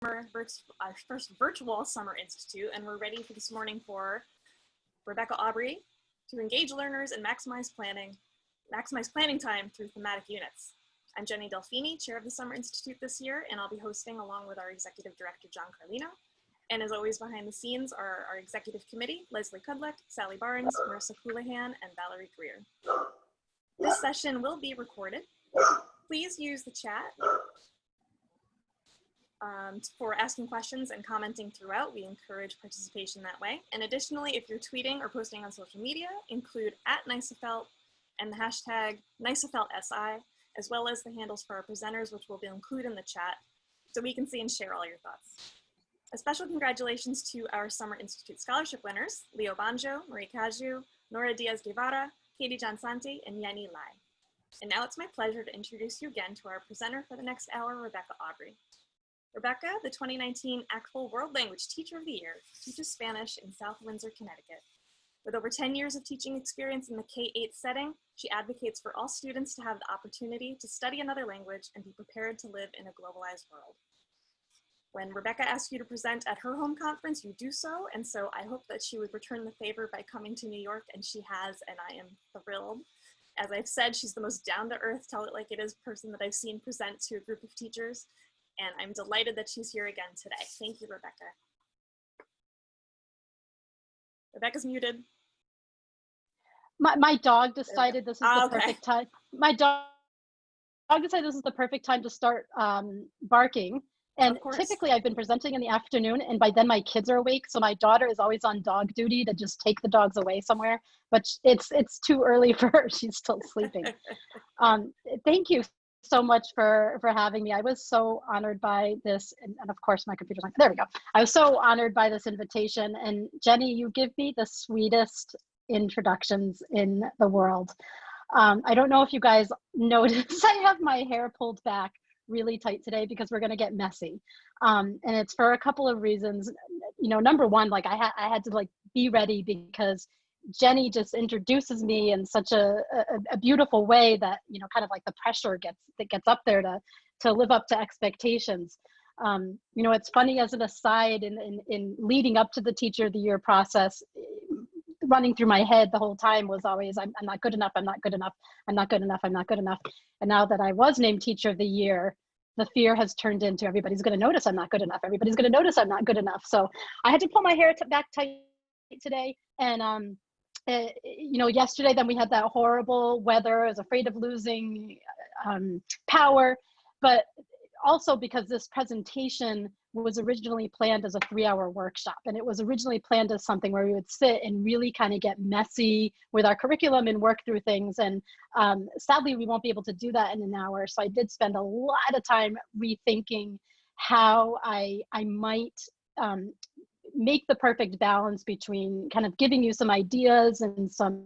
our first virtual Summer Institute, and we're ready for this morning for Rebecca Aubrey to engage learners and maximize planning time through thematic units. I'm Jenny Delfini, chair of the Summer Institute this year, and I'll be hosting along with our executive director, John Carlino. And as always, behind the scenes are our executive committee, Leslie Kudlick, Sally Barnes, Marissa Coulihan, and Valerie Greer. This session will be recorded. Please use the chat for asking questions and commenting throughout. We encourage participation that way. And additionally, if you're tweeting or posting on social media, include @NiceFelt and the hashtag NiceFeltSI, as well as the handles for our presenters, which we'll include in the chat, so we can see and share all your thoughts. A special congratulations to our Summer Institute Scholarship winners, Leo Banjo, Marie Caju, Nora Diaz Guevara, Katie Jansanti, and Yenny Lai. And now it's my pleasure to introduce you again to our presenter for the next hour, Rebecca Aubrey. Rebecca, the 2019 ACTFL World Language Teacher of the Year, teaches Spanish in South Windsor, Connecticut. With over 10 years of teaching experience in the K-8 setting, she advocates for all students to have the opportunity to study another language and be prepared to live in a globalized world. When Rebecca asked you to present at her home conference, you do so, and so I hope that she would return the favor by coming to New York, and she has, and I am thrilled. As I've said, she's the most down-to-earth, tell it like it is person that I've seen present to a group of teachers, and I'm delighted that she's here again today. Thank you, Rebecca. Rebecca's muted. My dog decided this is the perfect time. My dog decided this is the perfect time to start barking. And typically I've been presenting in the afternoon, and by then my kids are awake. So my daughter is always on dog duty to just take the dogs away somewhere, but it's too early for her. She's still sleeping. Thank you so much for having me. I was so honored by this, and of course my computer's on. There we go. I was so honored by this invitation, and Jenny, you give me the sweetest introductions in the world. I don't know if you guys noticed, I have my hair pulled back really tight today because we're going to get messy, and it's for a couple of reasons. You know, number one, like I had to like be ready because Jenny just introduces me in such a beautiful way that, you know, kind of like the pressure gets up there to live up to expectations. You know, it's funny, as an aside, in leading up to the Teacher of the Year process, running through my head the whole time was always, I'm not good enough, I'm not good enough, I'm not good enough, I'm not good enough. And now that I was named Teacher of the Year, the fear has turned into everybody's going to notice I'm not good enough. Everybody's going to notice I'm not good enough. So I had to pull my hair back tight today. And you know, yesterday then we had that horrible weather. I was afraid of losing power, but also because this presentation was originally planned as a 3-hour workshop, and it was originally planned as something where we would sit and really kind of get messy with our curriculum and work through things. And sadly, we won't be able to do that in an hour. So I did spend a lot of time rethinking how I might make the perfect balance between kind of giving you some ideas and some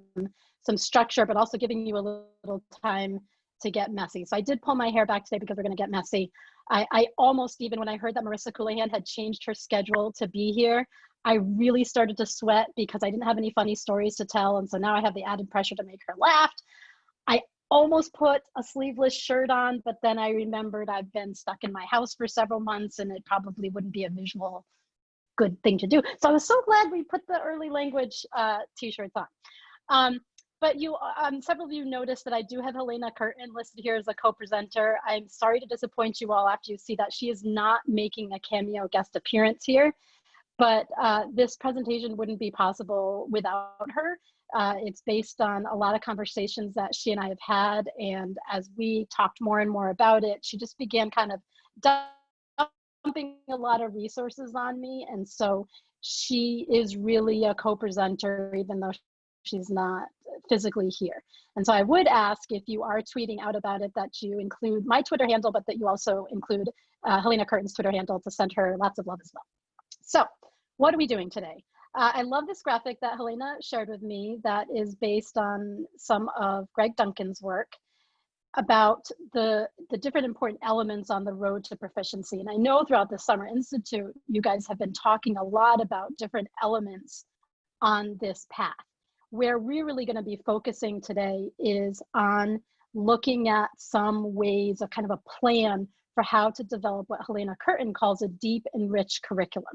structure, but also giving you a little time to get messy. So I did pull my hair back today because we're going to get messy. I almost, even when I heard that Marissa Coulihan had changed her schedule to be here, I really started to sweat because I didn't have any funny stories to tell. And so now I have the added pressure to make her laugh. I almost put a sleeveless shirt on, but then I remembered I've been stuck in my house for several months and it probably wouldn't be a visual good thing to do. So I was so glad we put the early language t-shirts on. But you, several of you noticed that I do have Helena Curtin listed here as a co-presenter. I'm sorry to disappoint you all after you see that she is not making a cameo guest appearance here, but this presentation wouldn't be possible without her. It's based on a lot of conversations that she and I have had, and as we talked more and more about it, she just began kind of dumping a lot of resources on me, and so she is really a co-presenter even though she's not physically here. And so I would ask, if you are tweeting out about it, that you include my Twitter handle, but that you also include Helena Curtin's Twitter handle to send her lots of love as well. So what are we doing today? I love this graphic that Helena shared with me that is based on some of Greg Duncan's work about the different important elements on the road to proficiency. And I know throughout the Summer Institute, you guys have been talking a lot about different elements on this path. Where we're really going to be focusing today is on looking at some ways of kind of a plan for how to develop what Helena Curtin calls a deep and rich curriculum.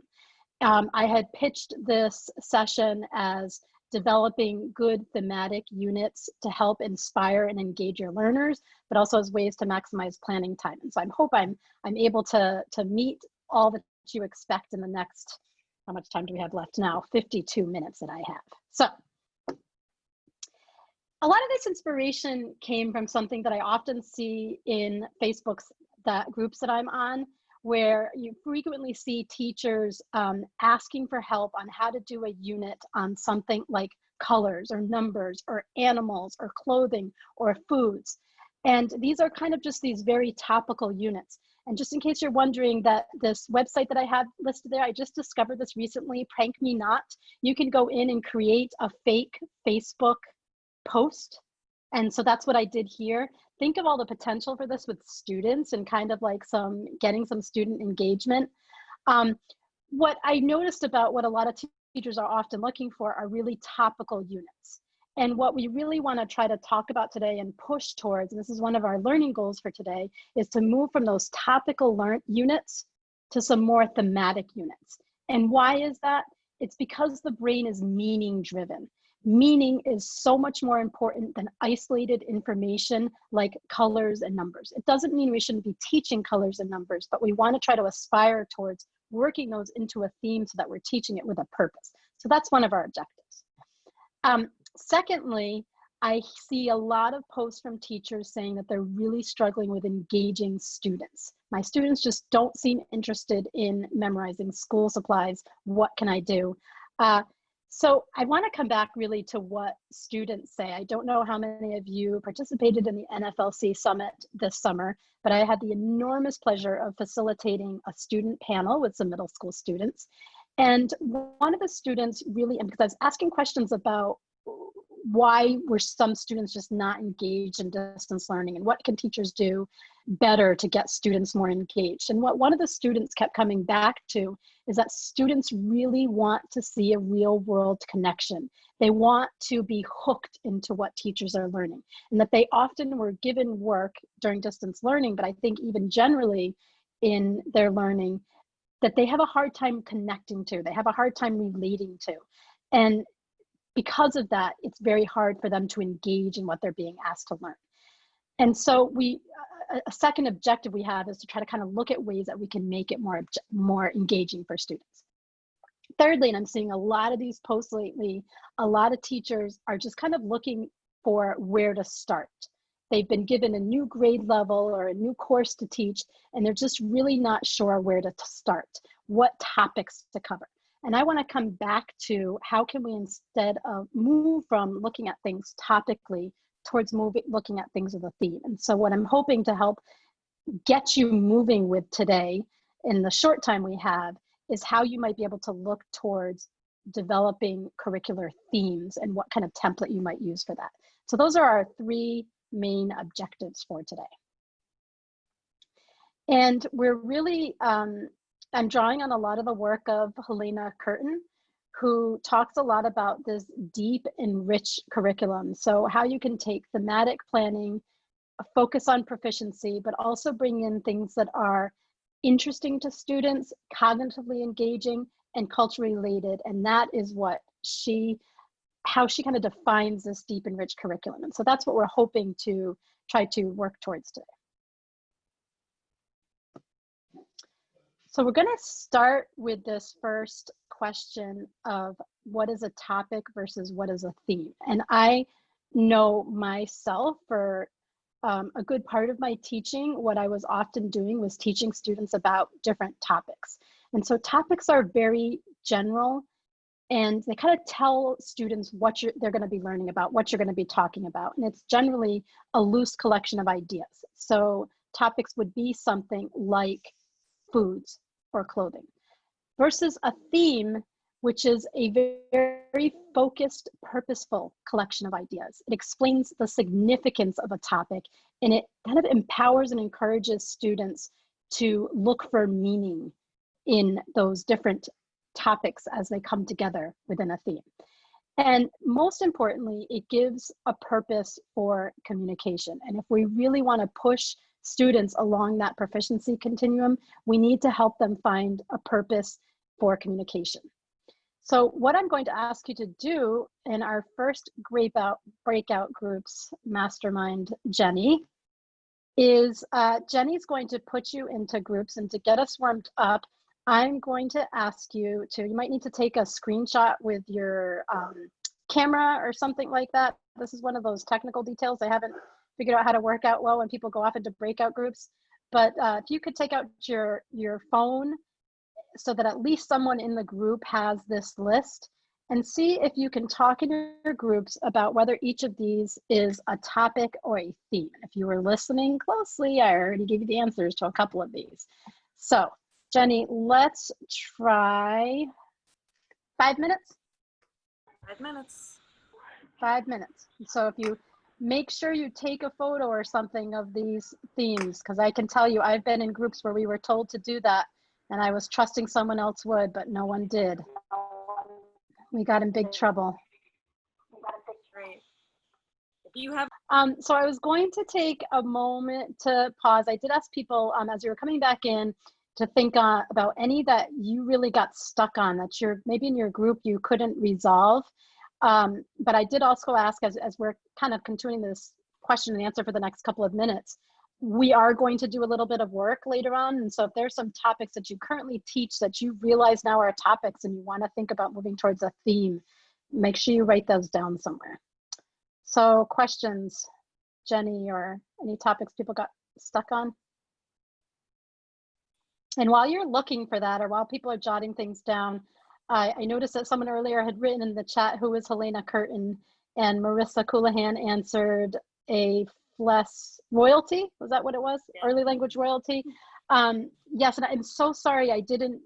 I had pitched this session as developing good thematic units to help inspire and engage your learners, but also as ways to maximize planning time. And so I hope I'm able to meet all that you expect in the next, how much time do we have left now? 52 minutes that I have. So a lot of this inspiration came from something that I often see in Facebook's groups that I'm on, where you frequently see teachers asking for help on how to do a unit on something like colors or numbers or animals or clothing or foods. And these are kind of just these very topical units. And just in case you're wondering, that this website that I have listed there, I just discovered this recently, Prank Me Not. You can go in and create a fake Facebook post. And so that's what I did here. Think of all the potential for this with students and kind of like getting some student engagement. What I noticed about what a lot of teachers are often looking for are really topical units. And what we really want to try to talk about today and push towards, and this is one of our learning goals for today, is to move from those topical units to some more thematic units. And why is that? It's because the brain is meaning driven. Meaning is so much more important than isolated information like colors and numbers. It doesn't mean we shouldn't be teaching colors and numbers, but we want to try to aspire towards working those into a theme so that we're teaching it with a purpose. So that's one of our objectives. Secondly, I see a lot of posts from teachers saying that they're really struggling with engaging students. My students just don't seem interested in memorizing school supplies. What can I do? So I want to come back really to what students say. I don't know how many of you participated in the NFLC Summit this summer, but I had the enormous pleasure of facilitating a student panel with some middle school students. And one of the students really, and because I was asking questions about why were some students just not engaged in distance learning and what can teachers do better to get students more engaged. And what one of the students kept coming back to is that students really want to see a real world connection. They want to be hooked into what teachers are learning, and that they often were given work during distance learning, but I think even generally in their learning, that they have a hard time connecting to, they have a hard time relating to. And because of that, it's very hard for them to engage in what they're being asked to learn. And so a second objective we have is to try to kind of look at ways that we can make it more engaging for students. Thirdly, and I'm seeing a lot of these posts lately, a lot of teachers are just kind of looking for where to start. They've been given a new grade level or a new course to teach, and they're just really not sure where to start, what topics to cover. And I want to come back to how can we instead of move from looking at things topically towards looking at things with a theme. And so what I'm hoping to help get you moving with today in the short time we have is how you might be able to look towards developing curricular themes and what kind of template you might use for that. So those are our three main objectives for today. And we're really, I'm drawing on a lot of the work of Helena Curtin, who talks a lot about this deep and rich curriculum. So how you can take thematic planning, a focus on proficiency, but also bring in things that are interesting to students, cognitively engaging, and culturally related. And that is what how she kind of defines this deep and rich curriculum. And so that's what we're hoping to try to work towards today. So we're going to start with this first question of what is a topic versus what is a theme. And I know myself for a good part of my teaching, what I was often doing was teaching students about different topics. And so topics are very general, and they kind of tell students what they're going to be learning about, what you're going to be talking about. And it's generally a loose collection of ideas. So topics would be something like foods or clothing, versus a theme, which is a very focused, purposeful collection of ideas. It explains the significance of a topic, and it kind of empowers and encourages students to look for meaning in those different topics as they come together within a theme. And most importantly, it gives a purpose for communication. And if we really want to push students along that proficiency continuum, we need to help them find a purpose for communication. So what I'm going to ask you to do in our first breakout groups mastermind, Jenny, is Jenny's going to put you into groups, and to get us warmed up, I'm going to ask you might need to take a screenshot with your camera or something like that. This is one of those technical details I haven't figured out how to work out well when people go off into breakout groups. But if you could take out your phone so that at least someone in the group has this list, and see if you can talk in your groups about whether each of these is a topic or a theme. If you were listening closely, I already gave you the answers to a couple of these. So Jenny, let's try 5 minutes. 5 minutes. 5 minutes. So if you make sure you take a photo or something of these themes, because I can tell you I've been in groups where we were told to do that and I was trusting someone else would, but no one did. We got in big trouble. Right. If you have so I was going to take a moment to pause. I did ask people as you were coming back in to think about any that you really got stuck on, that you're maybe in your group you couldn't resolve. But I did also ask, as we're kind of continuing this question and answer for the next couple of minutes, we are going to do a little bit of work later on. And so if there's some topics that you currently teach that you realize now are topics and you want to think about moving towards a theme, make sure you write those down somewhere. So questions, Jenny, or any topics people got stuck on? And while you're looking for that, or while people are jotting things down, I noticed that someone earlier had written in the chat, who is Helena Curtin, and Marissa Coulihan answered a FLES royalty. Was that what it was? Yeah. Early language royalty. Yes, and I'm so sorry I didn't,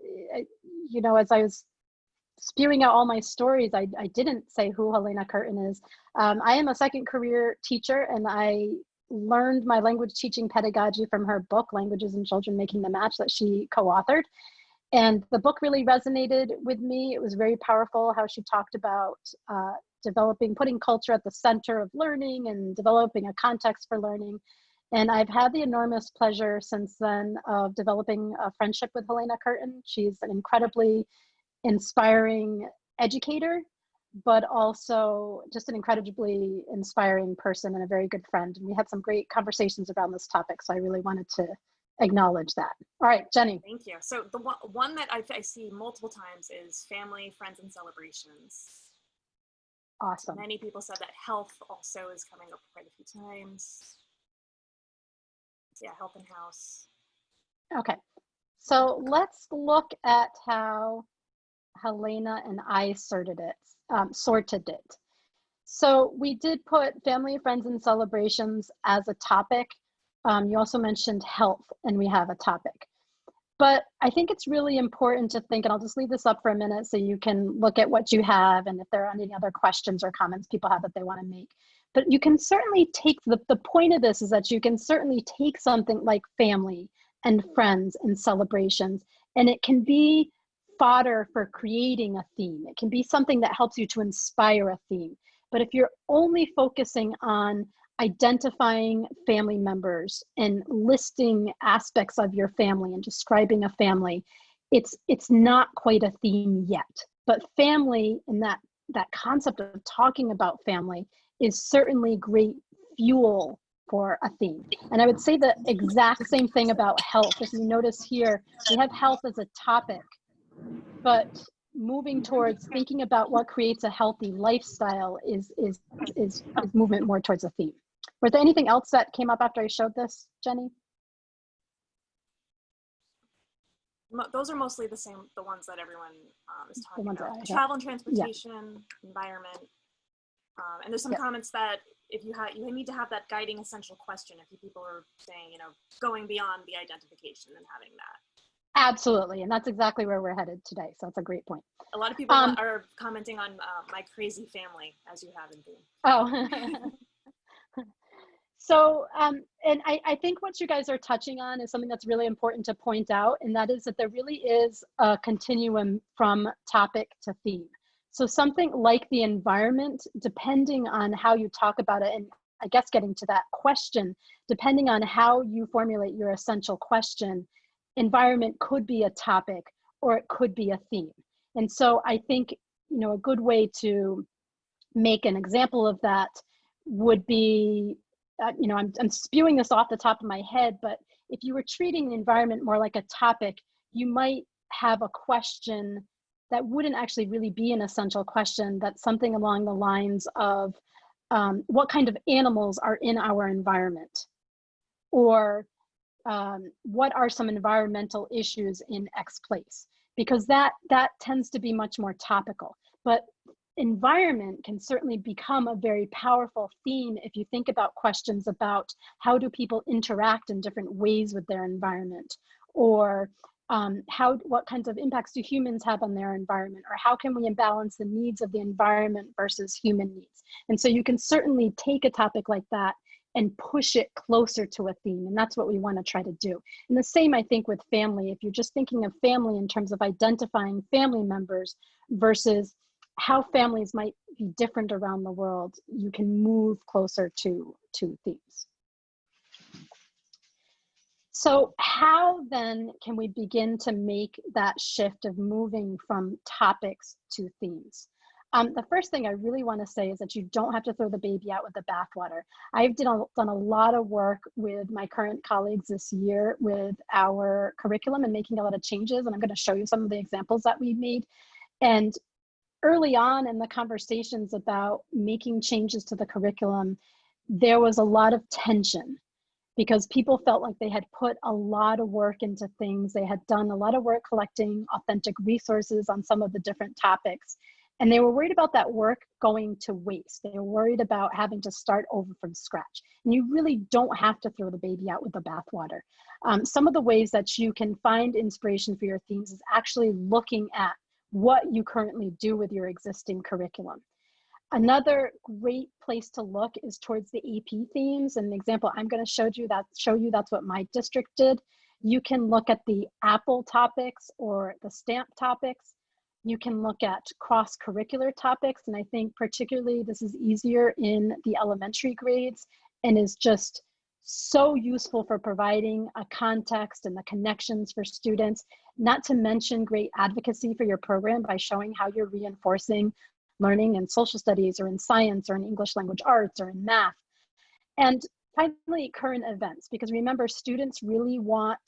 as I was spewing out all my stories, I didn't say who Helena Curtin is. I am a second career teacher, and I learned my language teaching pedagogy from her book, Languages and Children Making the Match, that she co-authored. And the book really resonated with me. It was very powerful how she talked about putting culture at the center of learning and developing a context for learning. And I've had the enormous pleasure since then of developing a friendship with Helena Curtin. She's an incredibly inspiring educator, but also just an incredibly inspiring person and a very good friend. And we had some great conversations around this topic, so I really wanted to acknowledge that. All right, Jenny. Thank you. So the one that I see multiple times is family, friends, and celebrations. Awesome. Many people said that health also is coming up quite a few times. Yeah, health and house. Okay, so let's look at how Helena and I sorted it. So we did put family, friends, and celebrations as a topic. You also mentioned health, and we have a topic. But I think it's really important to think, and I'll just leave this up for a minute so you can look at what you have and if there are any other questions or comments people have that they want to make. But you can certainly take, the point of this is that you can certainly take something like family and friends and celebrations, and it can be fodder for creating a theme. It can be something that helps you to inspire a theme. But if you're only focusing on identifying family members and listing aspects of your family and describing a family, it's not quite a theme yet. But family, and that concept of talking about family, is certainly great fuel for a theme. And I would say the exact same thing about health. If you notice here, we have health as a topic, but moving towards thinking about what creates a healthy lifestyle is movement more towards a theme. Was there anything else that came up after I showed this, Jenny? Those are mostly the same, the ones that everyone is talking about. Yeah. Travel and transportation, environment. And there's some comments that if you need to have that guiding essential question if people are saying, going beyond the identification and having that. Absolutely, and that's exactly where we're headed today, so that's a great point. A lot of people are commenting on my crazy family, as you have in theme. Oh. So, and I think what you guys are touching on is something that's really important to point out, and that is that there really is a continuum from topic to theme. So something like the environment, depending on how you talk about it, and I guess getting to that question, depending on how you formulate your essential question, environment could be a topic or it could be a theme. And so I think, you know, a good way to make an example of that would be, you know, I'm spewing this off the top of my head, but if you were treating the environment more like a topic, you might have a question that wouldn't actually really be an essential question. That's something along the lines of what kind of animals are in our environment, or what are some environmental issues in X place, because that tends to be much more topical. But environment can certainly become a very powerful theme if you think about questions about how do people interact in different ways with their environment, or what kinds of impacts do humans have on their environment, or how can we imbalance the needs of the environment versus human needs. And so you can certainly take a topic like that and push it closer to a theme, and that's what we want to try to do. And the same, I think, with family. If you're just thinking of family in terms of identifying family members versus how families might be different around the world, you can move closer to themes. So how then can we begin to make that shift of moving from topics to themes? The first thing I really want to say is that you don't have to throw the baby out with the bathwater. I've done a lot of work with my current colleagues this year with our curriculum and making a lot of changes, and I'm going to show you some of the examples that we've made. And early on in the conversations about making changes to the curriculum, there was a lot of tension, because people felt like they had put a lot of work into things. They had done a lot of work collecting authentic resources on some of the different topics. And they were worried about that work going to waste. They were worried about having to start over from scratch. And you really don't have to throw the baby out with the bathwater. Some of the ways that you can find inspiration for your themes is actually looking at what you currently do with your existing curriculum. Another great place to look is towards the AP themes. And the example I'm going to show you that's what my district did. You can look at the Apple topics or the STAMP topics. You can look at cross-curricular topics. And I think particularly this is easier in the elementary grades and is just so useful for providing a context and the connections for students, not to mention great advocacy for your program by showing how you're reinforcing learning in social studies or in science or in English language arts or in math. And finally, current events, because remember, students really want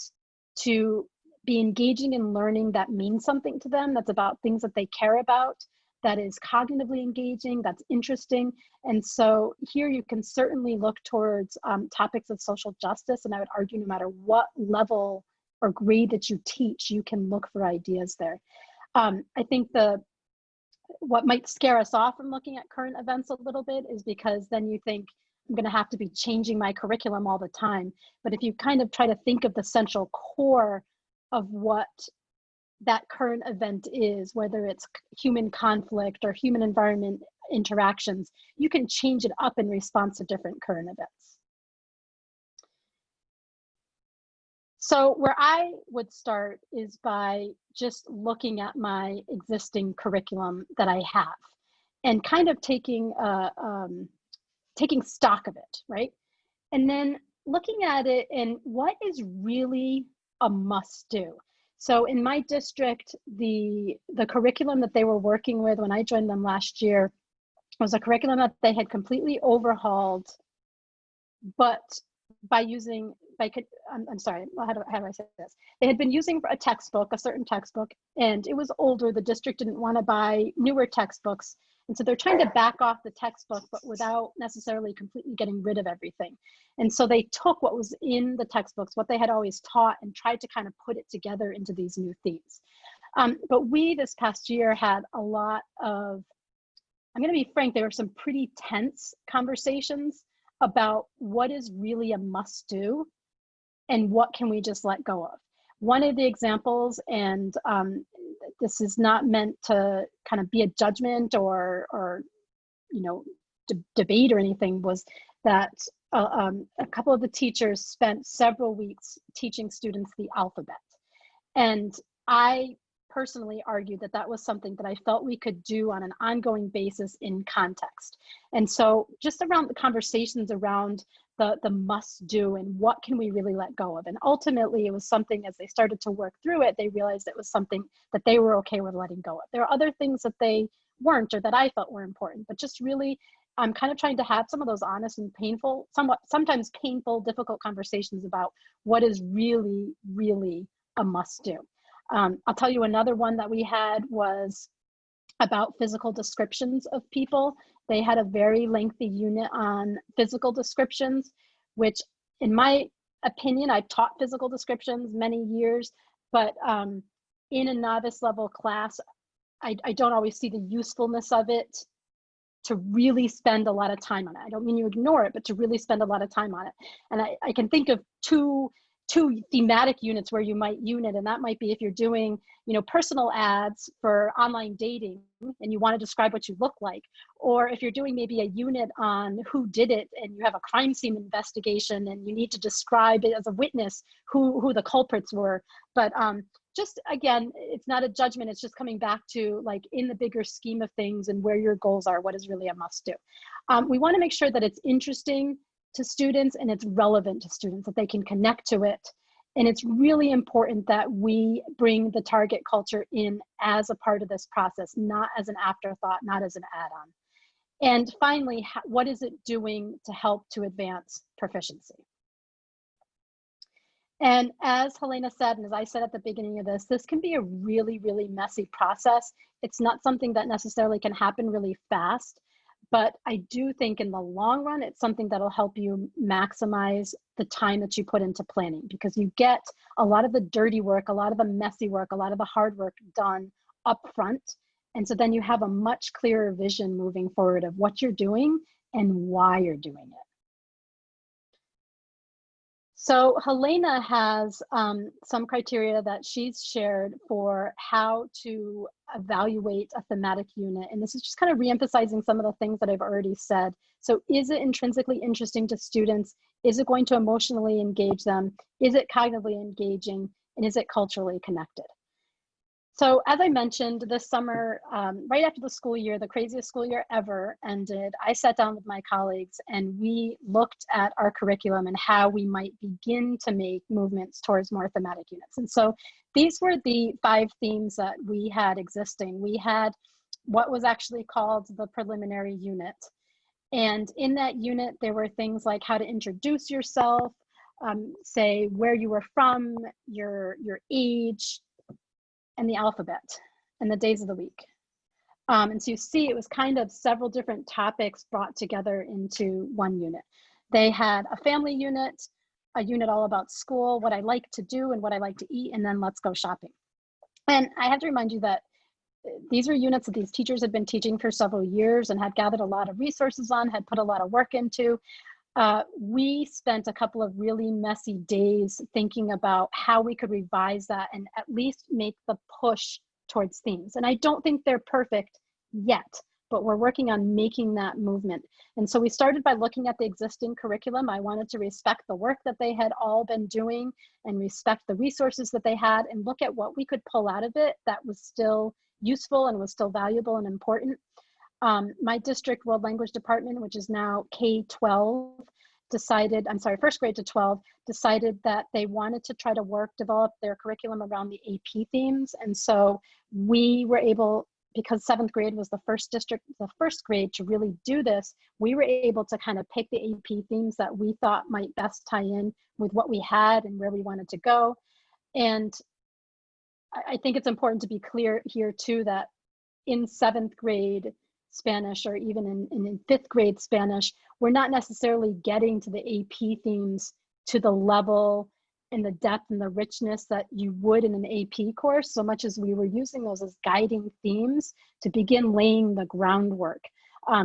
to be engaging in learning that means something to them, that's about things that they care about, that is cognitively engaging, that's interesting. And so here you can certainly look towards topics of social justice, and I would argue no matter what level or grade that you teach, you can look for ideas there. I think what might scare us off from looking at current events a little bit is because then you think, I'm going to have to be changing my curriculum all the time. But if you kind of try to think of the central core of what that current event is, whether it's human conflict or human environment interactions, you can change it up in response to different current events. So where I would start is by just looking at my existing curriculum that I have and kind of taking stock of it, right? And then looking at it and what is really a must do. So in my district, the curriculum that they were working with when I joined them last year was a curriculum that they had completely overhauled, but by using, I'm sorry, how do I say this? They had been using a textbook, a certain textbook, and it was older. The district didn't want to buy newer textbooks. And so they're trying to back off the textbook, but without necessarily completely getting rid of everything. And so they took what was in the textbooks, what they had always taught, and tried to kind of put it together into these new themes. But we, this past year, had a lot of, I'm going to be frank, there were some pretty tense conversations about what is really a must do and what can we just let go of. One of the examples, and this is not meant to kind of be a judgment or you know, debate or anything, was that a couple of the teachers spent several weeks teaching students the alphabet. And I personally argued that that was something that I felt we could do on an ongoing basis in context. And so just around the conversations around the must do and what can we really let go of. And ultimately it was something, as they started to work through it, they realized it was something that they were okay with letting go of. There are other things that they weren't, or that I felt were important, but just really, I'm kind of trying to have some of those honest and painful, sometimes painful, difficult conversations about what is really, really a must do. I'll tell you another one that we had was about physical descriptions of people. They had a very lengthy unit on physical descriptions, which in my opinion, I've taught physical descriptions many years, but in a novice level class, I don't always see the usefulness of it to really spend a lot of time on it. I don't mean you ignore it, but to really spend a lot of time on it. And I can think of two thematic units where you might unit, and that might be if you're doing, personal ads for online dating and you want to describe what you look like, or if you're doing maybe a unit on who did it and you have a crime scene investigation and you need to describe it as a witness who the culprits were. But just again, it's not a judgment, it's just coming back to like in the bigger scheme of things and where your goals are, what is really a must do. We want to make sure that it's interesting to students and it's relevant to students, that they can connect to it. And it's really important that we bring the target culture in as a part of this process, not as an afterthought, not as an add-on. And finally, what is it doing to help to advance proficiency? And as Helena said, and as I said at the beginning of this can be a really, really messy process. It's not something that necessarily can happen really fast. But I do think in the long run, it's something that'll help you maximize the time that you put into planning, because you get a lot of the dirty work, a lot of the messy work, a lot of the hard work done up front. And so then you have a much clearer vision moving forward of what you're doing and why you're doing it. So Helena has some criteria that she's shared for how to evaluate a thematic unit. And this is just kind of reemphasizing some of the things that I've already said. So is it intrinsically interesting to students? Is it going to emotionally engage them? Is it cognitively engaging? And is it culturally connected? So as I mentioned, this summer, right after the school year, the craziest school year ever ended, I sat down with my colleagues and we looked at our curriculum and how we might begin to make movements towards more thematic units. And so these were the 5 themes that we had existing. We had what was actually called the preliminary unit. And in that unit, there were things like how to introduce yourself, say where you were from, your age, and the alphabet and the days of the week. And so you see it was kind of several different topics brought together into one unit. They had a family unit, a unit all about school, what I like to do and what I like to eat, and then let's go shopping. And I have to remind you that these are units that these teachers had been teaching for several years and had gathered a lot of resources on, had put a lot of work into. We spent a couple of really messy days thinking about how we could revise that and at least make the push towards themes. And I don't think they're perfect yet, but we're working on making that movement. And so we started by looking at the existing curriculum. I wanted to respect the work that they had all been doing and respect the resources that they had and look at what we could pull out of it that was still useful and was still valuable and important. My district world language department, which is now K-12, first grade to 12, decided that they wanted to try to develop their curriculum around the AP themes. And so we were able, because 7th grade was the first grade to really do this, we were able to kind of pick the AP themes that we thought might best tie in with what we had and where we wanted to go. And I think it's important to be clear here too, that in 7th grade Spanish, or even in 5th grade Spanish, we're not necessarily getting to the AP themes to the level and the depth and the richness that you would in an AP course, so much as we were using those as guiding themes to begin laying the groundwork,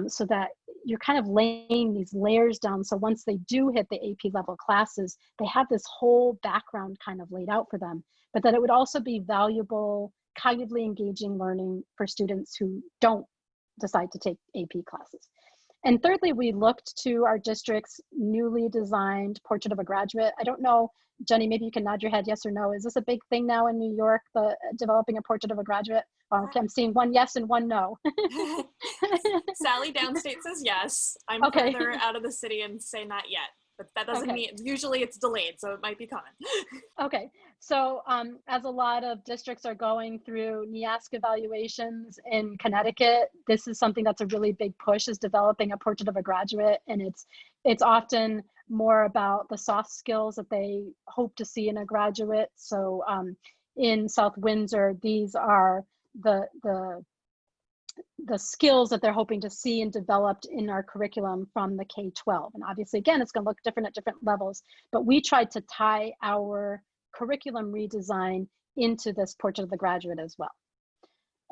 so that you're kind of laying these layers down. So once they do hit the AP level classes, they have this whole background kind of laid out for them, but that it would also be valuable, cognitively engaging learning for students who don't decide to take AP classes. And thirdly, we looked to our district's newly designed Portrait of a Graduate. I don't know, Jenny, maybe you can nod your head yes or no. Is this a big thing now in New York, the developing a Portrait of a Graduate? Okay, I'm seeing one yes and one no. Sally downstate says yes. I'm okay. further out of the city and say not yet. But that doesn't mean, usually it's delayed, so it might be coming. Okay, so as a lot of districts are going through NEASC evaluations in Connecticut, this is something that's a really big push, is developing a Portrait of a Graduate, and it's often more about the soft skills that they hope to see in a graduate. So in South Windsor, these are the skills that they're hoping to see and developed in our curriculum from the K-12. And obviously, again, it's going to look different at different levels, but we tried to tie our curriculum redesign into this Portrait of the Graduate as well.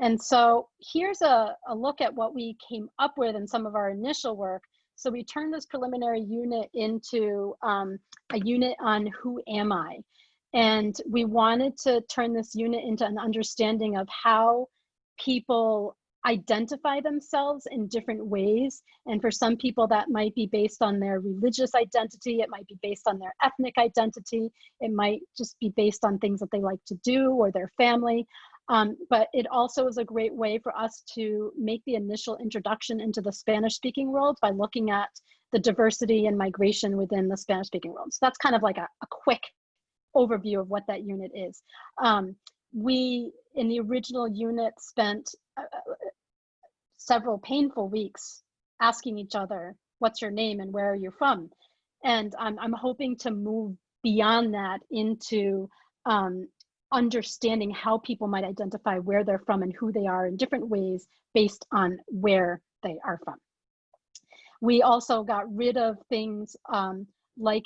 And so here's a look at what we came up with in some of our initial work. So we turned this preliminary unit into a unit on who am I? And we wanted to turn this unit into an understanding of how people identify themselves in different ways. And for some people, that might be based on their religious identity. It might be based on their ethnic identity. It might just be based on things that they like to do or their family. But it also is a great way for us to make the initial introduction into the Spanish-speaking world by looking at the diversity and migration within the Spanish-speaking world. So that's kind of like a quick overview of what that unit is. We, in the original unit, spent several painful weeks asking each other, what's your name and where are you from? And I'm hoping to move beyond that into understanding how people might identify where they're from and who they are in different ways based on where they are from. We also got rid of things like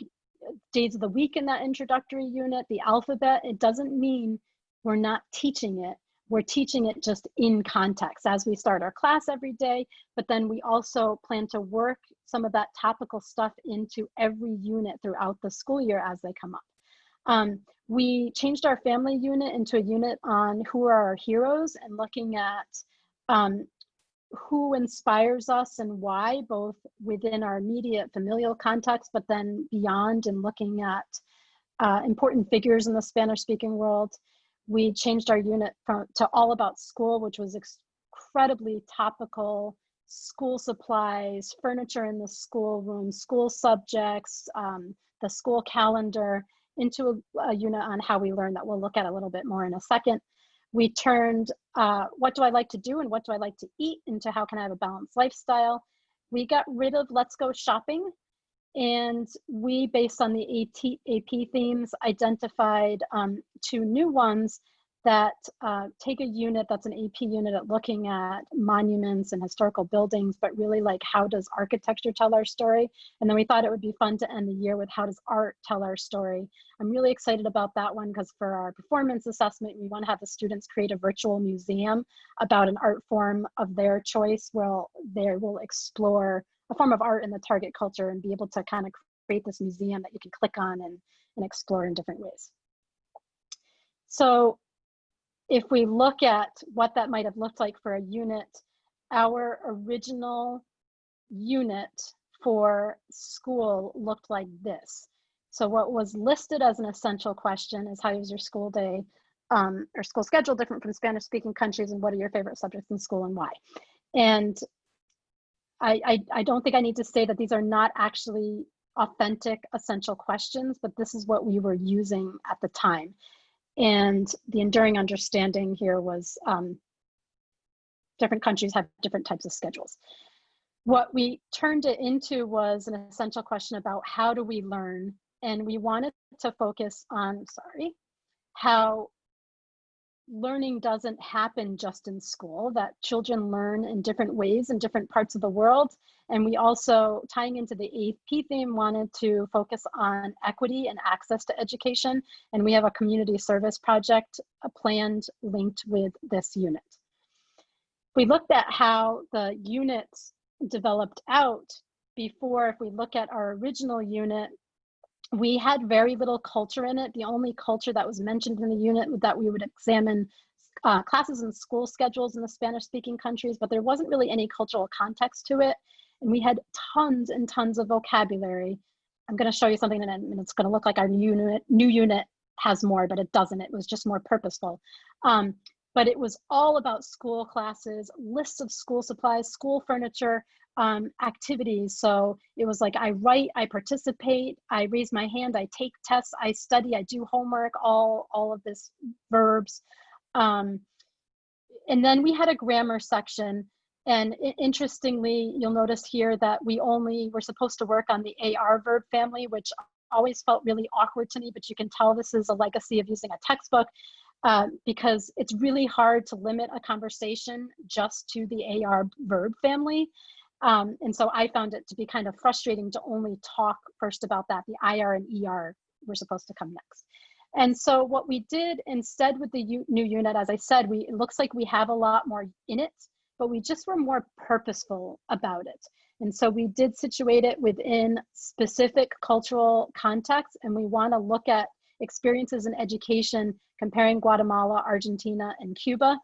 days of the week in that introductory unit, the alphabet. It doesn't mean we're not teaching it. We're teaching it just in context as we start our class every day, but then we also plan to work some of that topical stuff into every unit throughout the school year as they come up. We changed our family unit into a unit on who are our heroes and looking at who inspires us and why, both within our immediate familial context, but then beyond, and looking at important figures in the Spanish-speaking world. We changed our unit to all about school, which was incredibly topical: school supplies, furniture in the schoolroom, school subjects, the school calendar, into a unit on how we learn that we'll look at a little bit more in a second. We turned what do I like to do and what do I like to eat into how can I have a balanced lifestyle. We got rid of let's go shopping. And we, based on the AP themes, identified 2 new ones that take a unit that's an AP unit at looking at monuments and historical buildings, but really like, how does architecture tell our story? And then we thought it would be fun to end the year with, how does art tell our story? I'm really excited about that one because for our performance assessment, we want to have the students create a virtual museum about an art form of their choice, where they will explore a form of art in the target culture and be able to kind of create this museum that you can click on and explore in different ways. So if we look at what that might have looked like for a unit, our original unit for school looked like this. So what was listed as an essential question is, how was your school day or school schedule different from Spanish-speaking countries, and what are your favorite subjects in school and why? And I don't think I need to say that these are not actually authentic essential questions, but this is what we were using at the time. And the enduring understanding here was different countries have different types of schedules. What we turned it into was an essential question about how do we learn, and we wanted to focus on, how learning doesn't happen just in school, that children learn in different ways in different parts of the world. And we also, tying into the AP theme, wanted to focus on equity and access to education. And we have a community service project planned linked with this unit. We looked at how the units developed out before. If we look at our original unit, we had very little culture in it. The only culture that was mentioned in the unit was that we would examine classes and school schedules in the Spanish-speaking countries, but there wasn't really any cultural context to it. And we had tons and tons of vocabulary. I'm going to show you something and it's going to look like our new unit has more, but it doesn't. It was just more purposeful. But it was all about school classes, lists of school supplies, school furniture, activities. So it was like, I write, I participate, I raise my hand, I take tests, I study, I do homework, all of this verbs. And then we had a grammar section. And interestingly, you'll notice here that we only were supposed to work on the AR verb family, which always felt really awkward to me, but you can tell this is a legacy of using a textbook. Because it's really hard to limit a conversation just to the AR verb family. And so I found it to be kind of frustrating to only talk first about that. The IR and ER were supposed to come next. And so what we did instead with the new unit, as I said, it looks like we have a lot more in it, but we just were more purposeful about it. And so we did situate it within specific cultural contexts, and we want to look at experiences in education comparing Guatemala, Argentina, and Cuba.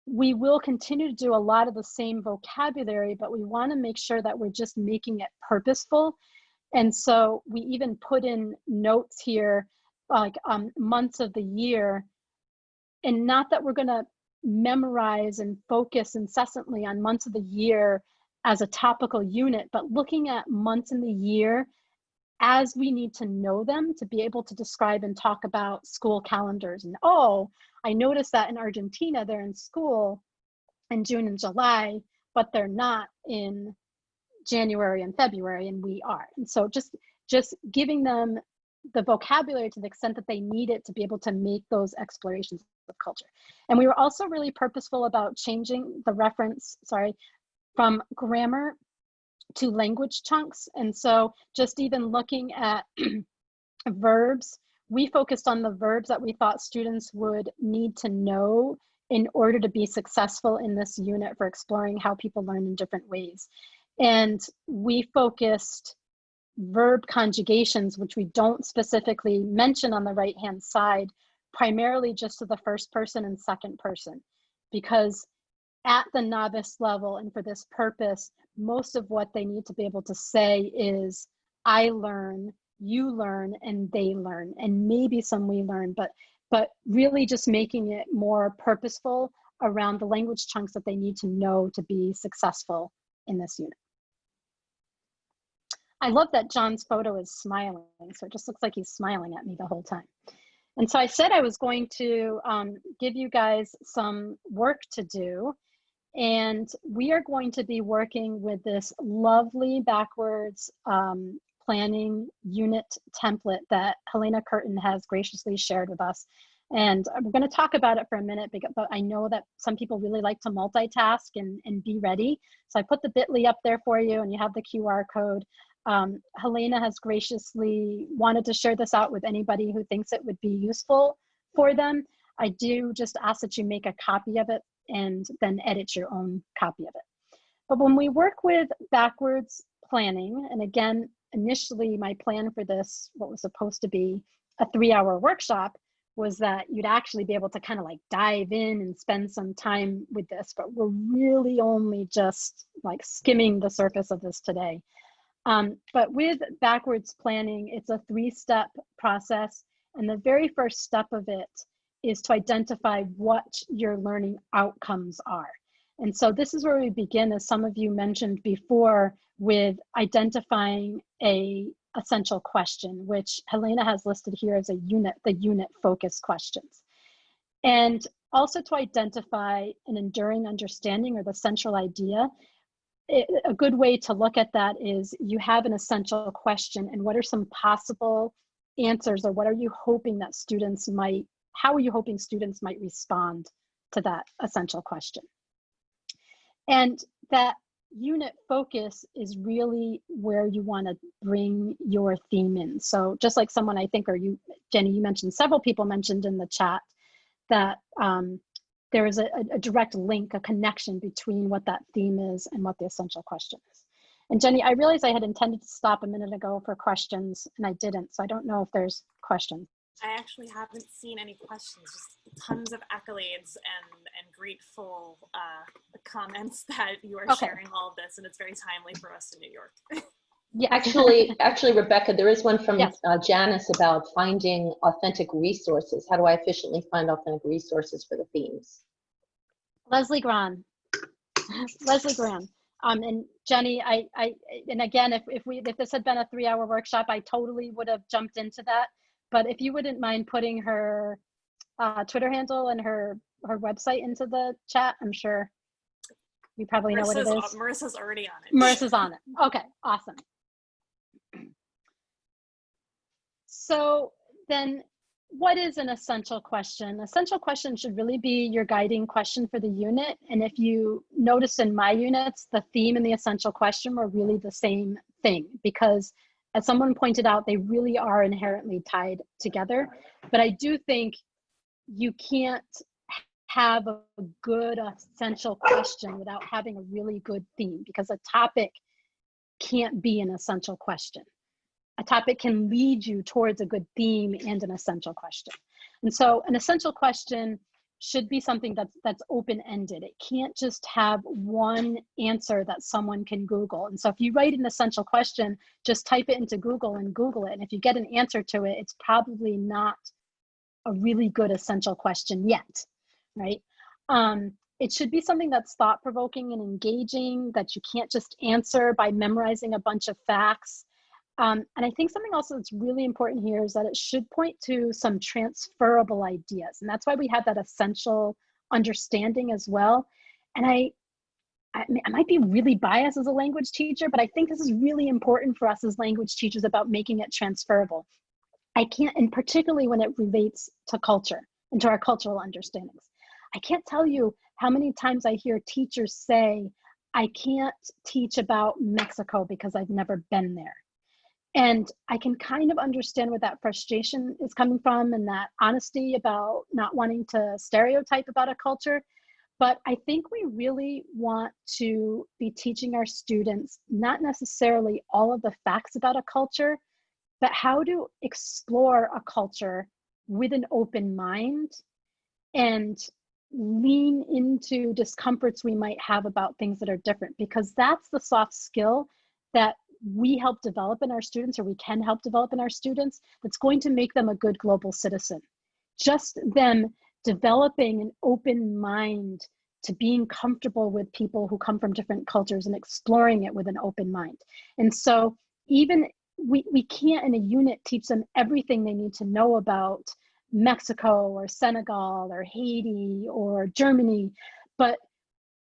We will continue to do a lot of the same vocabulary, but we want to make sure that we're just making it purposeful. And so we even put in notes here, like months of the year, and not that we're going to memorize and focus incessantly on months of the year as a topical unit, but looking at months in the year as we need to know them to be able to describe and talk about school calendars. And oh, I noticed that in Argentina, they're in school in June and July, but they're not in January and February, and we are. And so just giving them the vocabulary to the extent that they need it to be able to make those explorations of culture. And we were also really purposeful about changing the reference, from grammar to language chunks. And so just even looking at verbs, we focused on the verbs that we thought students would need to know in order to be successful in this unit for exploring how people learn in different ways. And we focused verb conjugations, which we don't specifically mention on the right-hand side, primarily just to the first person and second person, because at the novice level and for this purpose, most of what they need to be able to say is, I learn, you learn, and they learn, and maybe some we learn, but really just making it more purposeful around the language chunks that they need to know to be successful in this unit. I love that John's photo is smiling, so it just looks like he's smiling at me the whole time. And so I said I was going to give you guys some work to do. And we are going to be working with this lovely backwards planning unit template that Helena Curtin has graciously shared with us. And we're going to talk about it for a minute, but I know that some people really like to multitask and be ready. So I put the bit.ly up there for you, and you have the QR code. Helena has graciously wanted to share this out with anybody who thinks it would be useful for them. I do just ask that you make a copy of it and then edit your own copy of it. But when we work with backwards planning, and again, initially my plan for this, what was supposed to be a 3-hour workshop, was that you'd actually be able to kind of like dive in and spend some time with this, but we're really only just like skimming the surface of this today. But with backwards planning, it's a 3-step process. And the very first step of it is to identify what your learning outcomes are. And so this is where we begin, as some of you mentioned before, with identifying a essential question, which Helena has listed here as the unit focus questions. And also to identify an enduring understanding or the central idea. A good way to look at that is you have an essential question, and what are some possible answers, or what are you hoping that students might, how are you hoping students might respond to that essential question? And that unit focus is really where you want to bring your theme in. So just like someone, I think, or you, Jenny, you mentioned, several people mentioned in the chat that there is a direct link, a connection between what that theme is and what the essential question is. And Jenny, I realized I had intended to stop a minute ago for questions and I didn't, so I don't know if there's questions. I actually haven't seen any questions, just tons of accolades and grateful comments that you are sharing all of this, and it's very timely for us in New York. Yes. Actually, Rebecca, there is one from yes. Janice about finding authentic resources. How do I efficiently find authentic resources for the themes? Leslie Gran. Leslie Gran. And Jenny, and again, if this had been a 3-hour workshop, I totally would have jumped into that. But if you wouldn't mind putting her Twitter handle and her website into the chat, I'm sure you probably know what it is. Marissa's already on it. Marissa's on it. Okay, awesome. So then what is an essential question? Essential question should really be your guiding question for the unit. And if you notice in my units, the theme and the essential question were really the same thing, because as someone pointed out, they really are inherently tied together. But I do think you can't have a good essential question without having a really good theme, because a topic can't be an essential question. A topic can lead you towards a good theme and an essential question. And so an essential question should be something that's open-ended. It can't just have one answer that someone can Google. And so if you write an essential question, just type it into Google and Google it. And if you get an answer to it, it's probably not a really good essential question yet, right? It should be something that's thought-provoking and engaging, that you can't just answer by memorizing a bunch of facts. And I think something else that's really important here is that it should point to some transferable ideas. And that's why we have that essential understanding as well. And I might be really biased as a language teacher, but I think this is really important for us as language teachers about making it transferable. I can't, and particularly when it relates to culture and to our cultural understandings. I can't tell you how many times I hear teachers say, I can't teach about Mexico because I've never been there. And I can kind of understand where that frustration is coming from, and that honesty about not wanting to stereotype about a culture. But I think we really want to be teaching our students not necessarily all of the facts about a culture, but how to explore a culture with an open mind and lean into discomforts we might have about things that are different, because that's the soft skill that we help develop in our students, or we can help develop in our students, that's going to make them a good global citizen. Just them developing an open mind to being comfortable with people who come from different cultures and exploring it with an open mind. And so even we can't in a unit teach them everything they need to know about Mexico or Senegal or Haiti or Germany, but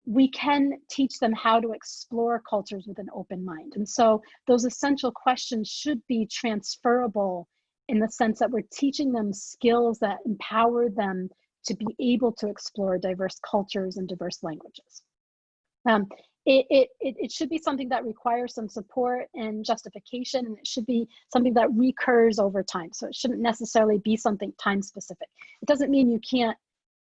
we can teach them how to explore cultures with an open mind. And so those essential questions should be transferable in the sense that we're teaching them skills that empower them to be able to explore diverse cultures and diverse languages. It should be something that requires some support and justification, and it should be something that recurs over time. So it shouldn't necessarily be something time specific. It doesn't mean you can't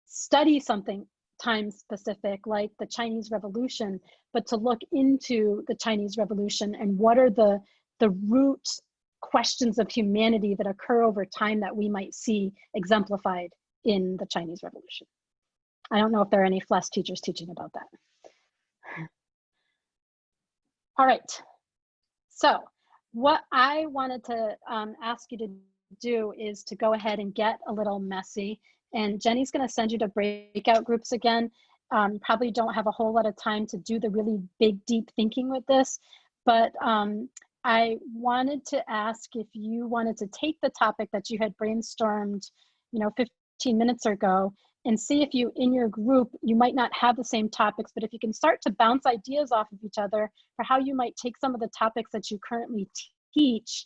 study something time specific like the Chinese Revolution, but to look into the Chinese Revolution and what are the root questions of humanity that occur over time that we might see exemplified in the Chinese Revolution. I don't know if there are any FLES teachers teaching about that. All right, so what I wanted to ask you to do is to go ahead and get a little messy. And Jenny's going to send you to breakout groups again. Probably don't have a whole lot of time to do the really big, deep thinking with this, but I wanted to ask if you wanted to take the topic that you had brainstormed, 15 minutes ago, and see if you, in your group, you might not have the same topics, but if you can start to bounce ideas off of each other for how you might take some of the topics that you currently teach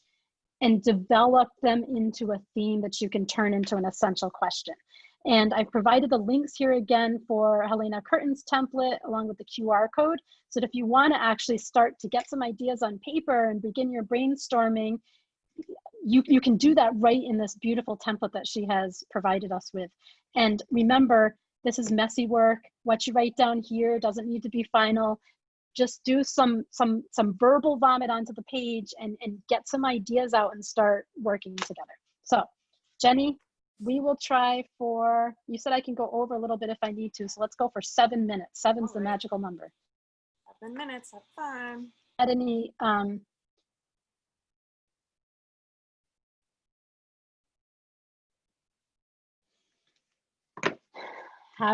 and develop them into a theme that you can turn into an essential question. And I've provided the links here again for Helena Curtin's template along with the QR code. So that if you want to actually start to get some ideas on paper and begin your brainstorming, you can do that right in this beautiful template that she has provided us with. And remember, this is messy work. What you write down here doesn't need to be final. Just do some verbal vomit onto the page and get some ideas out and start working together. So Jenny, we will try for, you said I can go over a little bit if I need to, so let's go for 7 minutes. Seven's the magical number. 7 minutes, have fun. Had any, how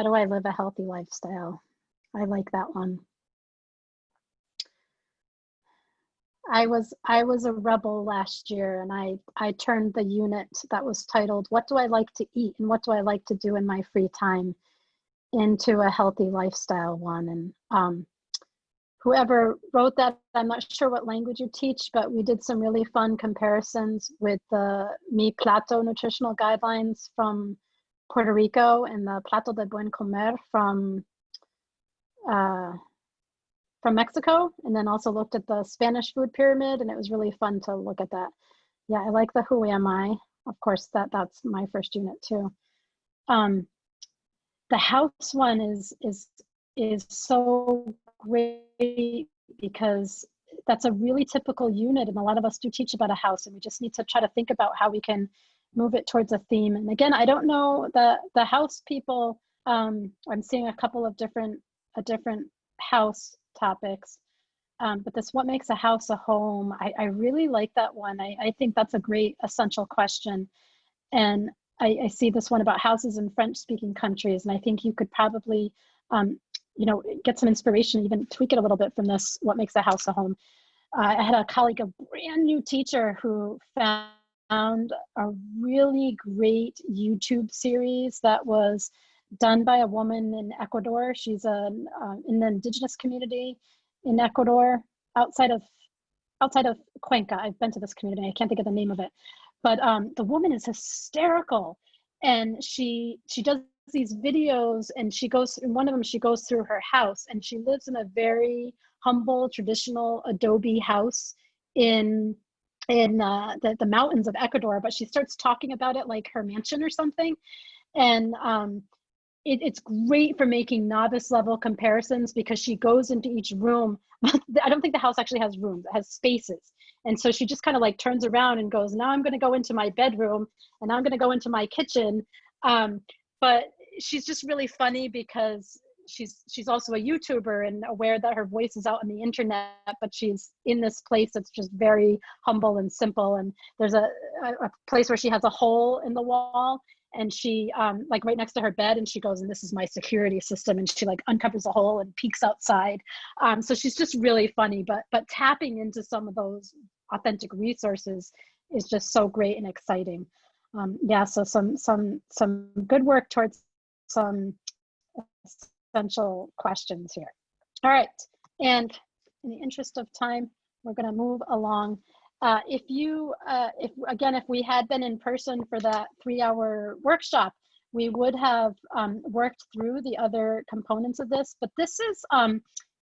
do I live a healthy lifestyle? I like that one. I was a rebel last year, and I turned the unit that was titled, "What do I like to eat and what do I like to do in my free time?" into a healthy lifestyle one. And whoever wrote that, I'm not sure what language you teach, but we did some really fun comparisons with the Mi Plato nutritional guidelines from Puerto Rico and the Plato de Buen Comer from Mexico, and then also looked at the Spanish food pyramid, and it was really fun to look at that. Yeah, I like the Who Am I. Of course, that's my first unit too. The house one is so great because that's a really typical unit, and a lot of us do teach about a house, and we just need to try to think about how we can move it towards a theme. And again, I don't know the house people. I'm seeing a couple of different house topics, but this, what makes a house a home? I really like that one. I think that's a great essential question. And I see this one about houses in French-speaking countries, and I think you could probably, get some inspiration, even tweak it a little bit from this, what makes a house a home. I had a colleague, a brand new teacher, who found a really great YouTube series that was done by a woman in Ecuador. She's in the indigenous community in Ecuador, outside of Cuenca. I've been to this community. I can't think of the name of it. But the woman is hysterical, and she does these videos, and in one of them, she goes through her house, and she lives in a very humble, traditional adobe house in the mountains of Ecuador, but she starts talking about it like her mansion or something. And it's great for making novice level comparisons, because she goes into each room. I don't think the house actually has rooms, it has spaces. And so she just kind of like turns around and goes, now I'm going to go into my bedroom, and I'm going to go into my kitchen. But she's just really funny because she's also a YouTuber and aware that her voice is out on the internet, but she's in this place that's just very humble and simple. And there's a place where she has a hole in the wall, and she like right next to her bed, and she goes, and this is my security system, and she like uncovers a hole and peeks outside. So she's just really funny, but tapping into some of those authentic resources is just so great and exciting. Yeah, so some good work towards some essential questions here. All right, and in the interest of time, we're going to move along. If we had been in person for that 3-hour workshop, we would have worked through the other components of this, but this is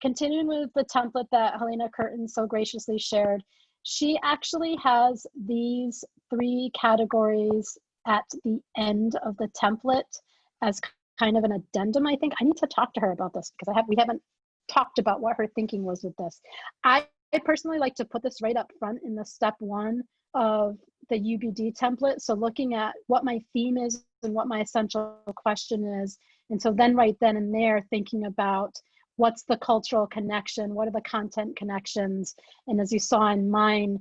continuing with the template that Helena Curtin so graciously shared. She actually has these 3 categories at the end of the template as kind of an addendum, I think. I need to talk to her about this, because we haven't talked about what her thinking was with this. I personally like to put this right up front in the step 1 of the UBD template. So looking at what my theme is and what my essential question is. And so then right then and there, thinking about what's the cultural connection, what are the content connections. And as you saw in mine,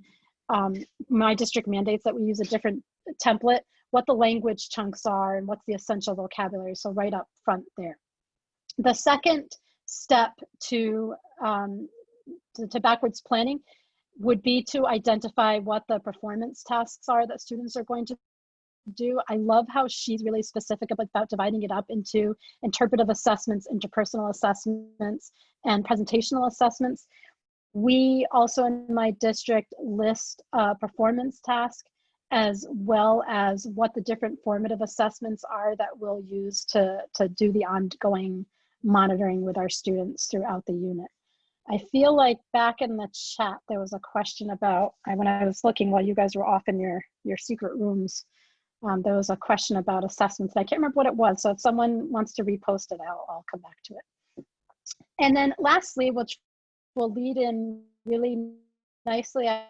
my district mandates that we use a different template, what the language chunks are and what's the essential vocabulary. So right up front there. The second step to backwards planning would be to identify what the performance tasks are that students are going to do. I love how she's really specific about dividing it up into interpretive assessments, interpersonal assessments, and presentational assessments. We also in my district list a performance task, as well as what the different formative assessments are that we'll use to do the ongoing monitoring with our students throughout the unit. I feel like back in the chat, there was a question about, when I was looking while you guys were off in your secret rooms, there was a question about assessments. I can't remember what it was. So if someone wants to repost it, I'll come back to it. And then lastly, which will lead in really nicely, I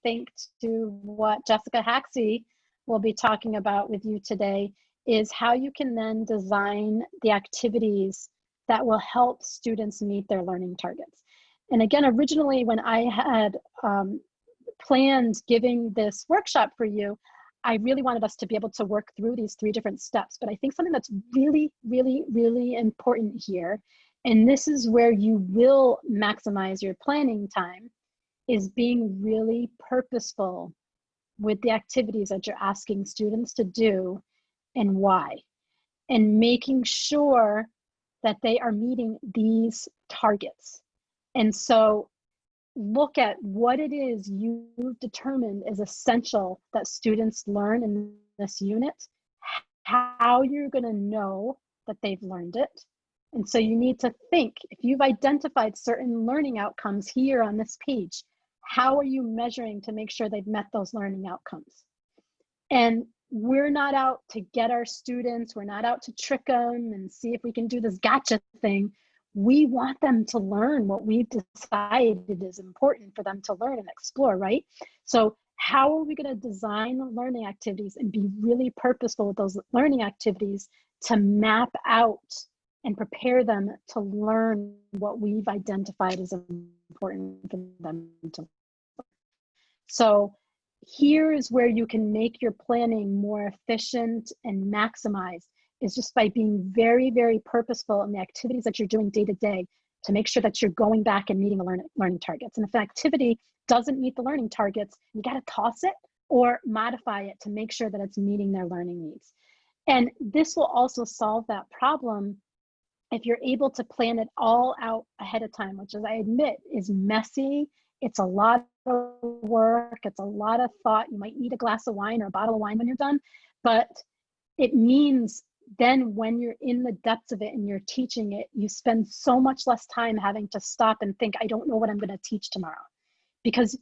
think, to what Jessica Haxey we'll be talking about with you today is how you can then design the activities that will help students meet their learning targets. And again, originally when I had planned giving this workshop for you, I really wanted us to be able to work through these 3 different steps. But I think something that's really, really, really important here, and this is where you will maximize your planning time, is being really purposeful with the activities that you're asking students to do and why, and making sure that they are meeting these targets. And so look at what it is you've determined is essential that students learn in this unit, how you're going to know that they've learned it. And so you need to think, if you've identified certain learning outcomes here on this page, how are you measuring to make sure they've met those learning outcomes? And we're not out to get our students, we're not out to trick them and see if we can do this gotcha thing. We want them to learn what we've decided is important for them to learn and explore, right? So how are we going to design learning activities and be really purposeful with those learning activities to map out and prepare them to learn what we've identified as important for them to learn? So here is where you can make your planning more efficient and maximized, is just by being very, very purposeful in the activities that you're doing day to day to make sure that you're going back and meeting the learning targets. And if an activity doesn't meet the learning targets, you got to toss it or modify it to make sure that it's meeting their learning needs. And this will also solve that problem if you're able to plan it all out ahead of time, which, as I admit, is messy. It's a lot of work. It's a lot of thought. You might need a glass of wine or a bottle of wine when you're done, but it means then when you're in the depths of it and you're teaching it, you spend so much less time having to stop and think, I don't know what I'm going to teach tomorrow. Because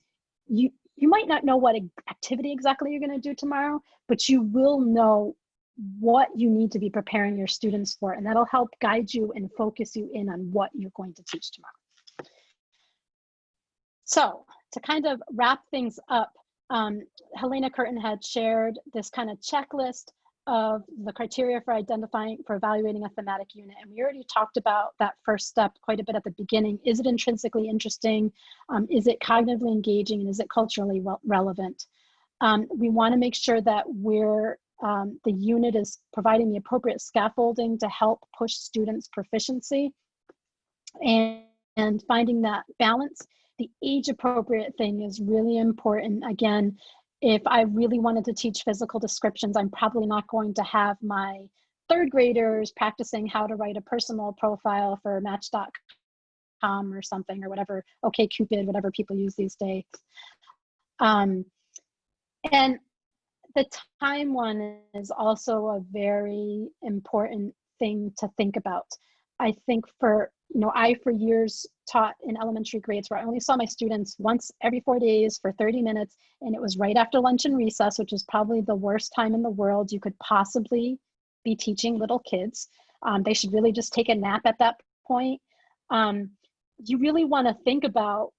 you might not know what activity exactly you're going to do tomorrow, but you will know what you need to be preparing your students for, and that'll help guide you and focus you in on what you're going to teach tomorrow. So to kind of wrap things up, Helena Curtin had shared this kind of checklist of the criteria for evaluating a thematic unit. And we already talked about that first step quite a bit at the beginning. Is it intrinsically interesting? Is it cognitively engaging? And is it culturally relevant? We want to make sure that the unit is providing the appropriate scaffolding to help push students' proficiency, and finding that balance. The age appropriate thing is really important. Again, if I really wanted to teach physical descriptions, I'm probably not going to have my 3rd graders practicing how to write a personal profile for Match.com or something, or whatever, OkCupid, whatever people use these days. And the time one is also a very important thing to think about. I think I for years taught in elementary grades where I only saw my students once every 4 days for 30 minutes, and it was right after lunch and recess, which is probably the worst time in the world you could possibly be teaching little kids. They should really just take a nap at that point. You really want to think about,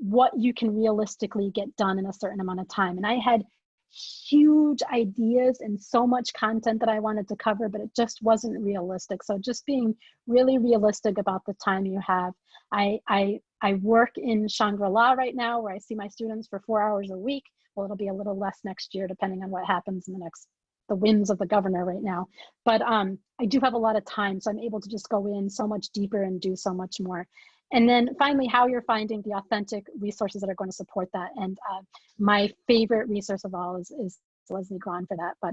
what you can realistically get done in a certain amount of time. And I had huge ideas and so much content that I wanted to cover, but it just wasn't realistic. So just being really realistic about the time you have. I work in Shangri-La right now, where I see my students for 4 hours a week. Well, it'll be a little less next year, depending on what happens in the whims of the governor right now. But I do have a lot of time, so I'm able to just go in so much deeper and do so much more. And then finally, how you're finding the authentic resources that are going to support that. And my favorite resource of all is Leslie Grahn for that, but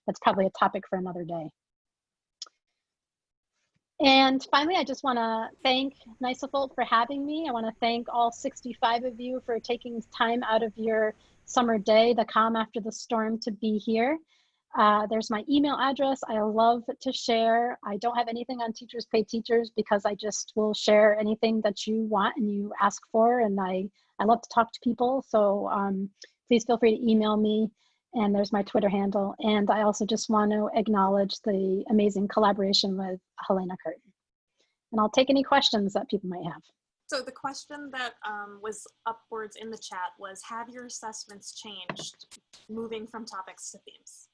that's probably a topic for another day. And finally, I just want to thank NYSAFOLT for having me. I want to thank all 65 of you for taking time out of your summer day, the calm after the storm, to be here. There's my email address. I love to share. I don't have anything on Teachers Pay Teachers because I just will share anything that you want and you ask for. And I love to talk to people. So please feel free to email me. And there's my Twitter handle. And I also just want to acknowledge the amazing collaboration with Helena Curtin. And I'll take any questions that people might have. So the question that was upwards in the chat was, have your assessments changed moving from topics to themes?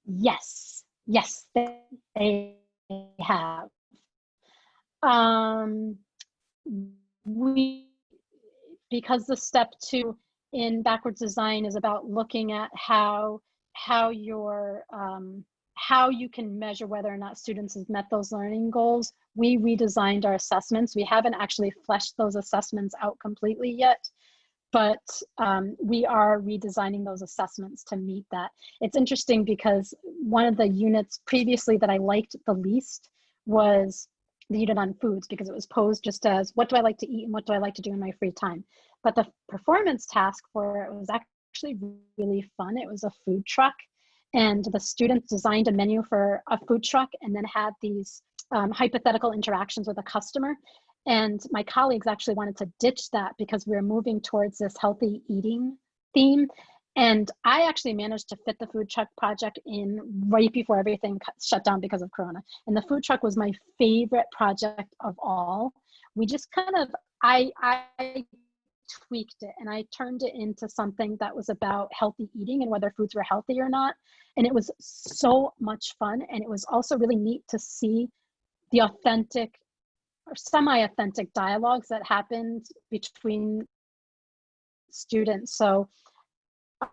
Yes, yes, they have. Because the step 2 in backwards design is about looking at how your how you can measure whether or not students have met those learning goals. We redesigned our assessments. We haven't actually fleshed those assessments out completely yet, but we are redesigning those assessments to meet that. It's interesting because one of the units previously that I liked the least was the unit on foods, because it was posed just as, what do I like to eat and what do I like to do in my free time? But the performance task for it was actually really fun. It was a food truck, and the students designed a menu for a food truck and then had these hypothetical interactions with a customer. And my colleagues actually wanted to ditch that because we were moving towards this healthy eating theme. And I actually managed to fit the food truck project in right before everything shut down because of Corona. And the food truck was my favorite project of all. We just kind of, I tweaked it and I turned it into something that was about healthy eating and whether foods were healthy or not. And it was so much fun. And it was also really neat to see the authentic or semi-authentic dialogues that happened between students. So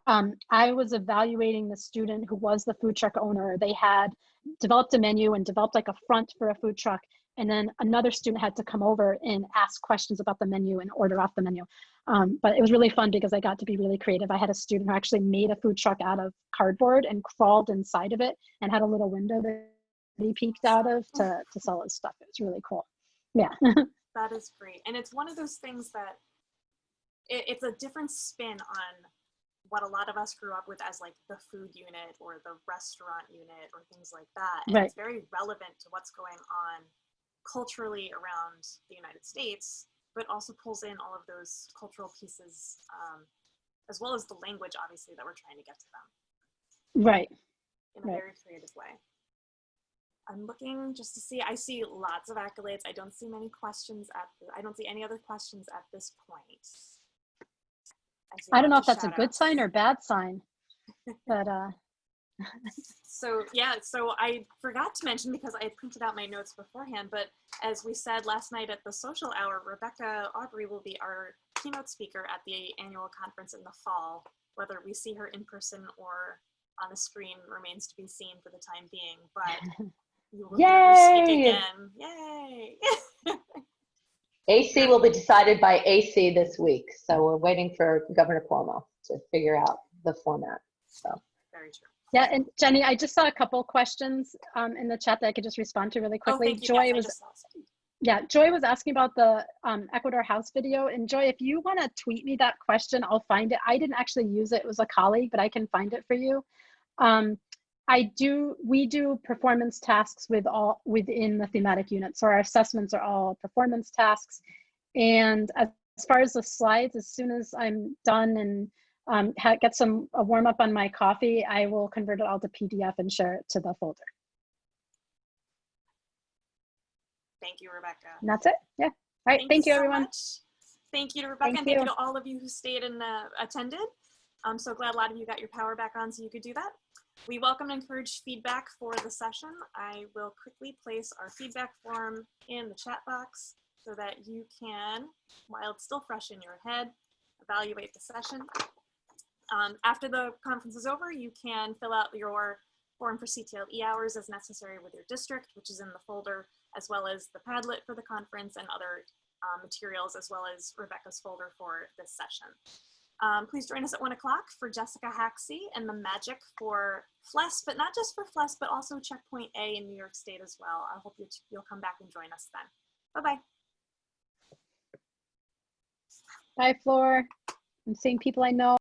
I was evaluating the student who was the food truck owner. They had developed a menu and developed like a front for a food truck. And then another student had to come over and ask questions about the menu and order off the menu. But it was really fun because I got to be really creative. I had a student who actually made a food truck out of cardboard and crawled inside of it and had a little window that he peeked out of to sell his stuff. It was really cool. Yeah. That is great. And it's one of those things that it's a different spin on what a lot of us grew up with as like the food unit or the restaurant unit or things like that. And right. It's very relevant to what's going on culturally around the United States, but also pulls in all of those cultural pieces, as well as the language, obviously, that we're trying to get to them. Right. In a very creative way. I'm looking just to see, I see lots of accolades. I don't see many questions I don't see any other questions at this point. I don't know if that's a good sign or bad sign, but So yeah, so I forgot to mention because I had printed out my notes beforehand, but as we said last night at the social hour, Rebecca Aubrey will be our keynote speaker at the annual conference in the fall. Whether we see her in person or on a screen remains to be seen for the time being, but you will hear her speak again. Yay! AC will be decided by AC this week, so we're waiting for Governor Cuomo to figure out the format. So very true. Yeah, and Jenny, I just saw a couple questions in the chat that I could just respond to really quickly. Oh, thank you. Joy was asking about the Ecuador House video. And Joy, if you want to tweet me that question, I'll find it. I didn't actually use it. It was a colleague, but I can find it for you. We do performance tasks within the thematic unit. So our assessments are all performance tasks. And as far as the slides, as soon as I'm done and get a warm up on my coffee, I will convert it all to PDF and share it to the folder. Thank you, Rebecca. And that's it. Yeah. All right. Thank you, everyone. Much. Thank you to Rebecca, and thank you to all of you who stayed and attended. I'm so glad a lot of you got your power back on so you could do that. We welcome and encourage feedback for the session. I will quickly place our feedback form in the chat box so that you can, while it's still fresh in your head, evaluate the session. After the conference is over, you can fill out your form for CTLE hours as necessary with your district, which is in the folder, as well as the Padlet for the conference and other materials, as well as Rebecca's folder for this session. Please join us at 1 o'clock for Jessica Haxey and the magic for FLES, but not just for FLES, but also Checkpoint A in New York State as well. I hope you'll come back and join us then. Bye-bye. Bye, Floor. I'm seeing people I know.